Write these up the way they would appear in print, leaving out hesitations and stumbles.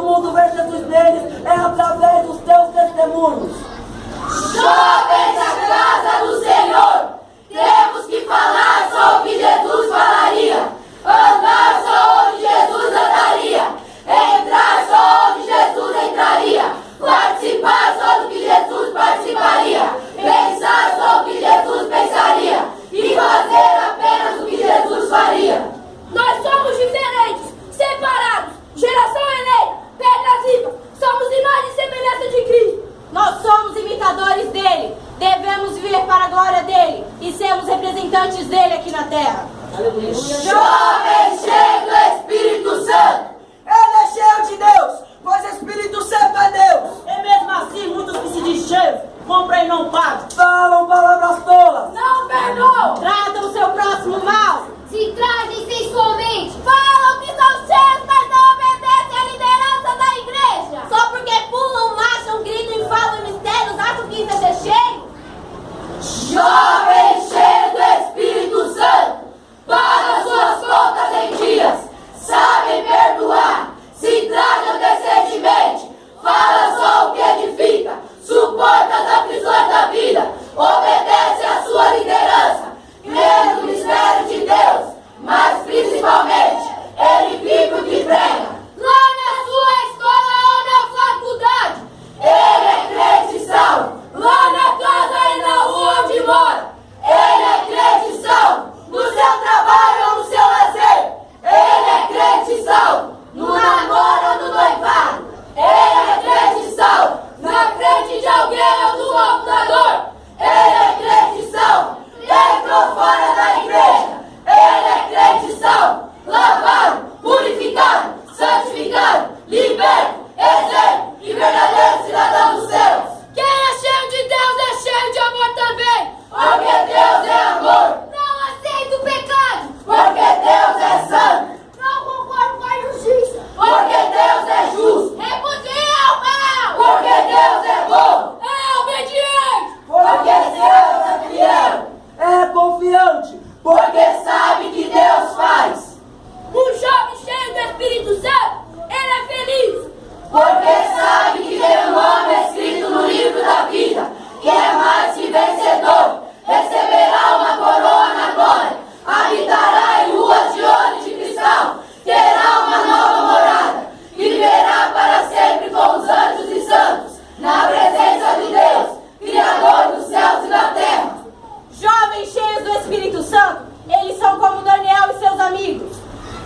o mundo ver Jesus neles é através dos teus testemunhos. Jovens da casa do Senhor, temos que falar só o que Jesus falaria, andar só onde Jesus andaria, entrar só onde Jesus entraria, participar só do que Jesus participaria, pensar só o que Jesus pensaria e fazer apenas o que Jesus faria. Nós somos diferentes, separados, geração eleita, pedras vivas, somos imagem e semelhança de Cristo. Nós somos imitadores dele, devemos viver para a glória dele e sermos representantes dele aqui na terra. Aleluia. Jovens cheios do Espírito Santo. Ele é cheio de Deus, pois Espírito Santo é Deus. E mesmo assim, muitos que se dizem cheios, compram e não pagam. Falam palavras tolas. Não perdoam, Tratam o seu próximo mal. se trazem sensualmente, falam que são cheios, mas não obedecem à liderança da igreja. Só porque pulam, marcham, gritam e falam mistérios, acham que isso é ser cheio? Jovens cheios do Espírito Santo, pagam suas contas em dias, sabem perdoar, se tratam decentemente, falam só o que edifica, suportam as aflições da vida, obedecem à sua liderança, creem no mistério de Deus, mas principalmente, ele vive o que prega. Lá na sua escola ou na faculdade, Ele é crente salvo, lá na casa e na rua onde mora. Ele é crente salvo, no seu trabalho ou no seu lazer. Ele é crente salvo, no namoro ou no noivado. Ele é crente salvo, na frente de alguém ou do computador. Ele é crente salvo, dentro ou fora da igreja. Ele é crente salvo, lavado, purificado, santificado, liberto, exemplo e verdadeiro cidadão dos céus. quem é cheio de Deus é cheio de amor também. Porque Deus é amor, Não aceita o pecado, porque Deus é santo, não concordo com a justiça, porque Deus é justo, repudia o mal, porque Deus é bom, é obediente, porque Deus é fiel, É confiante. porque sabe que Deus faz, um jovem cheio do Espírito Santo, ele é feliz, porque sabe que tem um nome escrito no livro da vida, que é mais que vencedor, receberá uma coroa na glória, habitará em ruas de ouro e de cristal, terá uma nova morada, viverá para sempre com os anjos e santos, na presença de Deus, Criador dos céus e da terra. Jovens cheios do Espírito Santo, eles são como Daniel e seus amigos.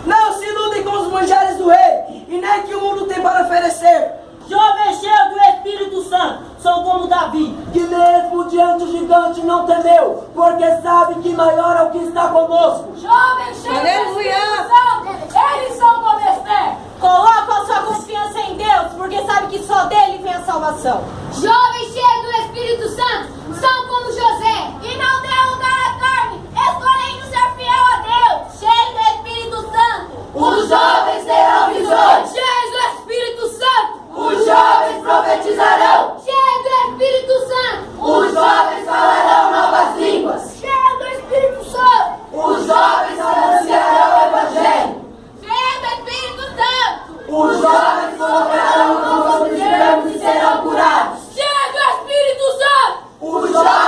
Não se iludem com os manjares do rei e nem que o mundo tem para oferecer. Jovens cheios do Espírito Santo, são como Davi. Que mesmo diante do gigante não temeu, porque sabe que maior é o que está conosco. jovens cheios do Aleluia. Espírito Santo, eles são como Esther, Colocam a sua confiança em Deus, porque sabe que só dele vem a salvação. jovens cheios do Espírito Santo, são como José, e não deu lugar à carne, escolhendo ser fiel a Deus, cheio do Espírito Santo, Os jovens terão visões, cheios do Espírito Santo, os jovens profetizarão, cheio do Espírito Santo, os jovens falarão novas línguas, cheio do Espírito Santo, os jovens anunciarão o evangelho, cheio do Espírito Santo, os jovens colocarão mãos sobre os enfermos e serão curados, cheio do Espírito Santo, os jovens